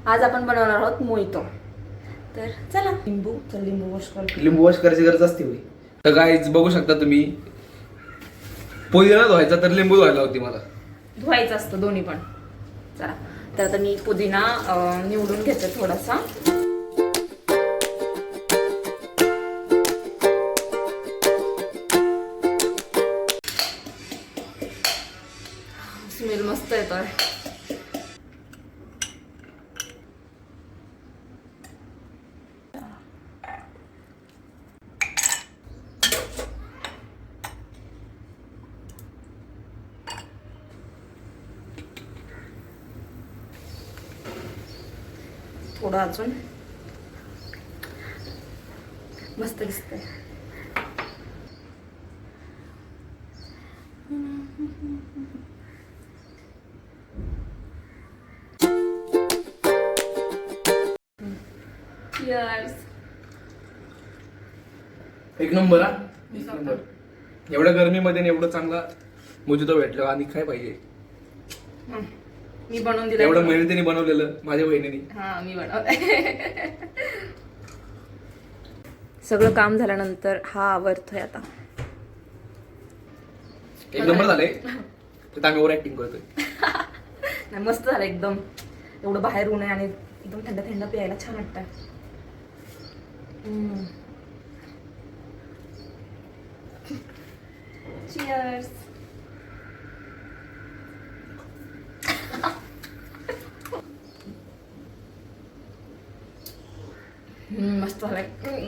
आज आपण बनवणार आहोत मोहितो. तर चला लिंबू वॉश कर. लिंबू वॉश करायची गरज असते होई. तर गाईज बघू शकता तुम्ही, पुदिना धुवायचा तर लिंबू धुवायला होती मला. धुवायचं असतं दोन्ही पण. चला तर आता मी पुदिना निवडून घेते थोडासा. स्मेल मस्त येतोय. थोडं अजून मस्त दिसतंय. एक नंबर हा, एक नंबर. एवढ्या गरमीमध्ये आणि एवढं चांगला मोजितो भेटलं आणि काय पाहिजे. मी बनवून दिलं. एवढं मेहनतीने बनवलेलं माझ्या बहिणीने. हा मी बनवलंय. सगळं काम झाल्यानंतर हा आवरतोय आता. एक नंबर झाले. तर आम्ही ओव्हर ऍक्टिंग करतोय. नाही मस्त झालं एकदम. एवढं बाहेर ऊन आहे आणि एकदम थंड थंड प्यायला छान वाटतं. Cheers. मस्त झालंय.